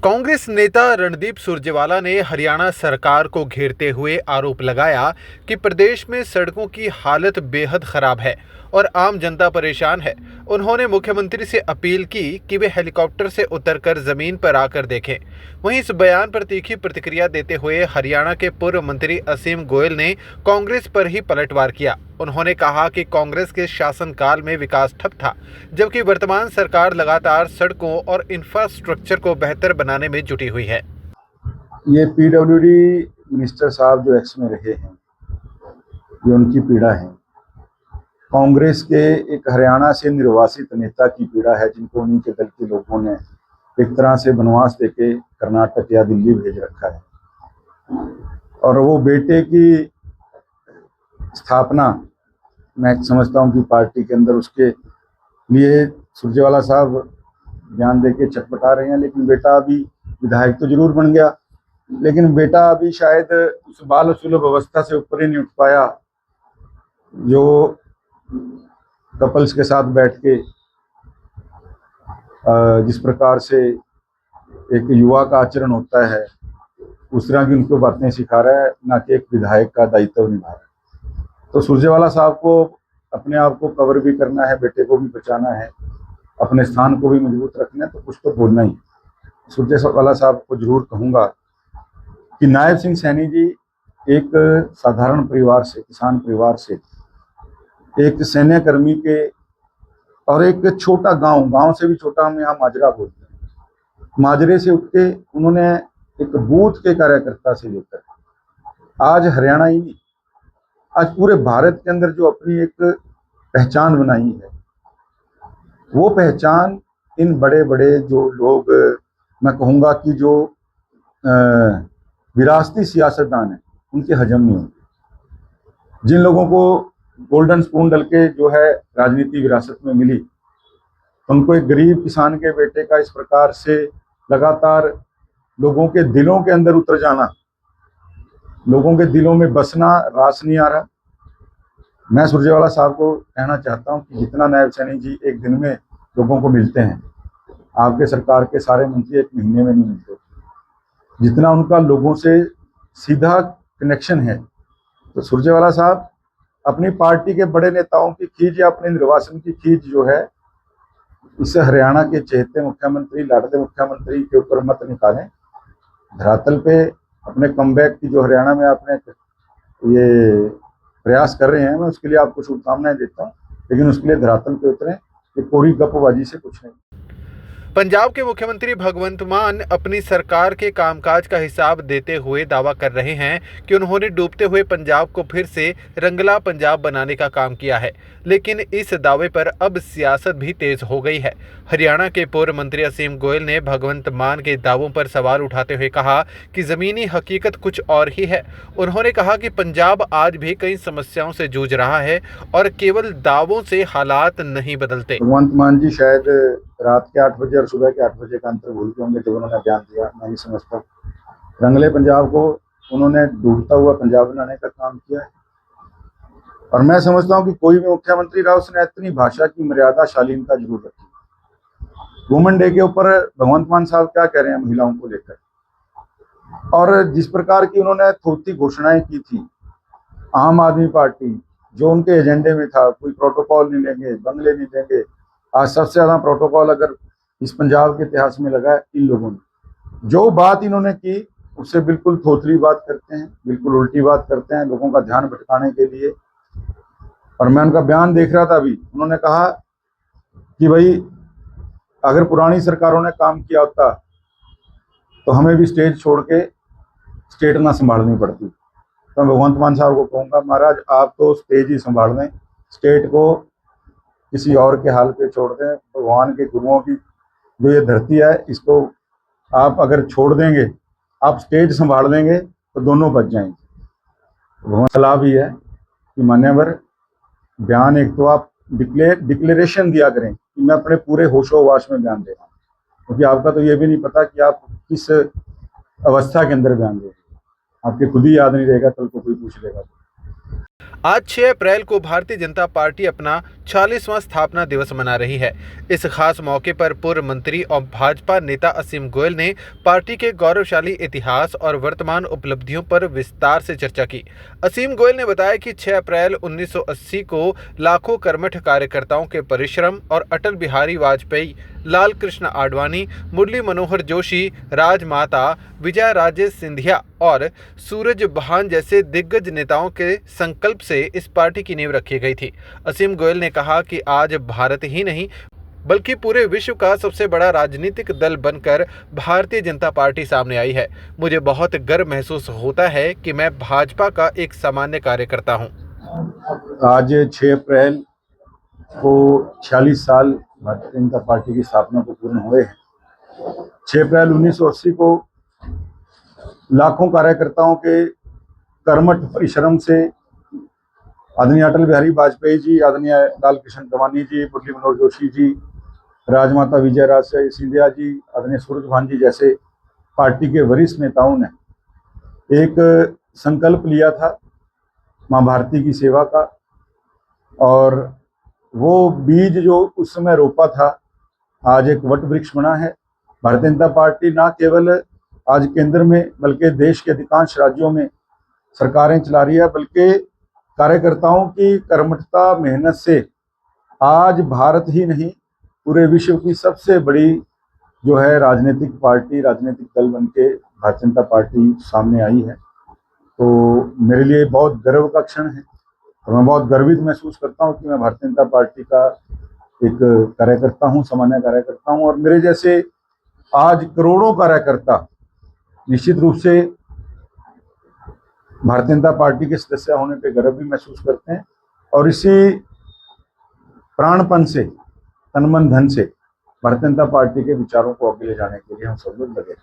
कांग्रेस नेता रणदीप सुरजेवाला ने हरियाणा सरकार को घेरते हुए आरोप लगाया कि प्रदेश में सड़कों की हालत बेहद खराब है और आम जनता परेशान है। उन्होंने मुख्यमंत्री से अपील की कि वे हेलीकॉप्टर से उतरकर जमीन पर आकर देखें। वहीं इस बयान पर तीखी प्रतिक्रिया देते हुए हरियाणा के पूर्व मंत्री असीम गोयल ने कांग्रेस पर ही पलटवार किया। उन्होंने कहा कि कांग्रेस के शासनकाल में विकास ठप था, जबकि वर्तमान सरकार लगातार सड़कों और इंफ्रास्ट्रक्चर को बेहतर बनाने में जुटी हुई है। ये पीडब्ल्यूडी मिनिस्टर साहब जो एक्स में रहे हैं, ये उनकी पीड़ा है। कांग्रेस के एक हरियाणा से निर्वासित नेता की पीड़ा है, जिनको उन्हीं के दल के लोगों ने एक तरह से बनवास देके कर्नाटक या दिल्ली भेज रखा है। और वो बेटे की स्थापना मैं समझता हूँ कि पार्टी के अंदर उसके लिए सुरजेवाला साहब बयान देके चटपटा रहे हैं। लेकिन बेटा अभी विधायक तो जरूर बन गया, लेकिन बेटा अभी शायद उस बाल सुलभ अवस्था से ऊपर ही नहीं उठ पाया जो कपल्स के साथ बैठ के जिस प्रकार से एक युवा का आचरण होता है, उस तरह की उनको बातें सिखा रहा है, ना कि एक विधायक का दायित्व निभा रहा है। तो सुरजेवाला साहब को अपने आप को कवर भी करना है, बेटे को भी बचाना है, अपने स्थान को भी मजबूत रखना है, तो कुछ तो बोलना ही। सुरजेवाला साहब को जरूर कहूँगा कि नायब सिंह सैनी जी एक साधारण परिवार से, किसान परिवार से, एक सैन्य कर्मी के और एक छोटा गांव से भी छोटा, हम यहाँ माजरा बोलते हैं, माजरे से उठ के उन्होंने एक बूथ के कार्यकर्ता से लेकर आज हरियाणा ही नहीं, आज पूरे भारत के अंदर जो अपनी एक पहचान बनाई है, वो पहचान इन बड़े बड़े जो लोग, मैं कहूँगा कि जो विरासती सियासतदान है, उनके हजम नहीं होते। जिन लोगों को गोल्डन स्पून डल के जो है राजनीति विरासत में मिली, उनको एक गरीब किसान के बेटे का इस प्रकार से लगातार लोगों के दिलों के अंदर उतर जाना, लोगों के दिलों में बसना रास नहीं आ रहा। मैं सुरजेवाला साहब को कहना चाहता हूं कि जितना नायब सैनी जी एक दिन में लोगों को मिलते हैं, आपके सरकार के सारे मंत्री एक महीने में नहीं मिलते। जितना उनका लोगों से सीधा कनेक्शन है, तो सुरजेवाला साहब अपनी पार्टी के बड़े नेताओं की खींच या अपने निर्वासन की खींच जो है, इससे हरियाणा के चहेते मुख्यमंत्री, लाडले मुख्यमंत्री के ऊपर मत निकालें। धरातल पे अपने कमबैक की जो हरियाणा में आपने ये प्रयास कर रहे हैं, मैं उसके लिए आपको शुभकामनाएं देता हूँ, लेकिन उसके लिए धरातल पे उतरें। ये कोरी गपबाजी से कुछ नहीं। पंजाब के मुख्यमंत्री भगवंत मान अपनी सरकार के कामकाज का हिसाब देते हुए दावा कर रहे हैं कि उन्होंने डूबते हुए पंजाब को फिर से रंगला पंजाब बनाने का काम किया है, लेकिन इस दावे पर अब सियासत भी तेज हो गई है। हरियाणा के पूर्व मंत्री असीम गोयल ने भगवंत मान के दावों पर सवाल उठाते हुए कहा कि ज़मीनी हकीकत कुछ और ही है। उन्होंने कहा कि पंजाब आज भी कई समस्याओं से जूझ रहा है और केवल दावों से हालात नहीं बदलते। भगवंत मान जी शायद रात के 8 बजे और सुबह के 8 बजे का अंतर भूल के होंगे जब उन्होंने बयान दिया। मैं नहीं समझता रंगले पंजाब को उन्होंने डूबता हुआ पंजाब बनाने का काम किया है। और मैं समझता हूँ कि कोई भी मुख्यमंत्री रहा, उसने इतनी भाषा की मर्यादा, शालीनता जरूर रखी। वुमेन डे के ऊपर भगवंत मान साहब क्या कह रहे हैं महिलाओं को लेकर, और जिस प्रकार की उन्होंने थोती घोषणाएं की थी, आम आदमी पार्टी जो उनके एजेंडे में था, कोई प्रोटोकॉल नहीं लेंगे, बंगले नहीं देंगे। आज सबसे ज्यादा प्रोटोकॉल अगर इस पंजाब के इतिहास में लगा है इन लोगों ने। जो बात इन्होंने की उससे बिल्कुल थोथली बात करते हैं, बिल्कुल उल्टी बात करते हैं लोगों का ध्यान भटकाने के लिए। और मैं उनका बयान देख रहा था अभी, उन्होंने कहा कि भाई अगर पुरानी सरकारों ने काम किया होता तो हमें भी स्टेज छोड़ के स्टेट ना संभालनी पड़ती। तो मैं भगवंत मान साहब को कहूँगा, महाराज आप तो स्टेज ही संभाल दें, स्टेट को किसी और के हाल पे छोड़ दें। भगवान के गुरुओं की जो ये धरती है, इसको आप अगर छोड़ देंगे, आप स्टेज संभाल देंगे तो दोनों बच जाएंगे। भगवान सलाह भी है कि मान्यवर बयान एक तो आप डिक्लेरेशन दिया करें कि मैं अपने पूरे होशो-हवास में बयान दे रहा हूँ, क्योंकि आपका तो ये भी नहीं पता कि आप किस अवस्था के अंदर बयान दे रहे हैं। आपके खुद ही याद नहीं रहेगा, कल को कोई पूछ लेगा। आज 6 अप्रैल को भारतीय जनता पार्टी अपना 40वां स्थापना दिवस मना रही है। इस खास मौके पर पूर्व मंत्री और भाजपा नेता असीम गोयल ने पार्टी के गौरवशाली इतिहास और वर्तमान उपलब्धियों पर विस्तार से चर्चा की। असीम गोयल ने बताया कि 6 अप्रैल 1980 को लाखों कर्मठ कार्यकर्ताओं के परिश्रम और अटल बिहारी वाजपेयी, लाल कृष्ण आडवाणी, मुरली मनोहर जोशी, राजमाता विजया राजे सिंधिया और सूरज बहान जैसे दिग्गज नेताओं के संकल्प से इस पार्टी की नींव रखी गई थी। असीम गोयल ने कहा कि आज भारत ही नहीं बल्कि पूरे विश्व का सबसे बड़ा राजनीतिक दल बनकर भारतीय जनता पार्टी सामने आई है। मुझे बहुत गर्व महसूस होता है कि मैं भाजपा का एक सामान्य कार्यकर्ता हूं। आज 6 अप्रैल को 46 साल भारतीय जनता पार्टी की स्थापना को पूर्ण हुए हैं। 6 अप्रैल 1980 को लाखों कार्यकर्ताओं के कर्मठ परिश्रम से आदरणीय अटल बिहारी वाजपेयी जी, आदरणीय लाल कृष्ण आडवाणी जी, मुरली मनोहर जोशी जी, राजमाता विजया राजे सिंधिया जी, आदरणीय सूरज भान जी जैसे पार्टी के वरिष्ठ नेताओं ने एक संकल्प लिया था मां भारती की सेवा का, और वो बीज जो उस समय रोपा था आज एक वट वृक्ष बना है। भारतीय जनता पार्टी न केवल आज केंद्र में बल्कि देश के अधिकांश राज्यों में सरकारें चला रही है, बल्कि कार्यकर्ताओं की कर्मठता मेहनत से आज भारत ही नहीं पूरे विश्व की सबसे बड़ी जो है राजनीतिक पार्टी, राजनीतिक दल बनके भारतीय जनता पार्टी सामने आई है। तो मेरे लिए बहुत गर्व का क्षण है और मैं बहुत गर्वित महसूस करता हूँ कि मैं भारतीय जनता पार्टी का एक कार्यकर्ता हूँ, सामान्य कार्यकर्ता हूँ। और मेरे जैसे आज करोड़ों कार्यकर्ता निश्चित रूप से भारतीय जनता पार्टी के सदस्य होने पे गर्व भी महसूस करते हैं और इसी प्राणपन से, तन मन धन से भारतीय जनता पार्टी के विचारों को आगे ले जाने के लिए हम सब लोग लगे।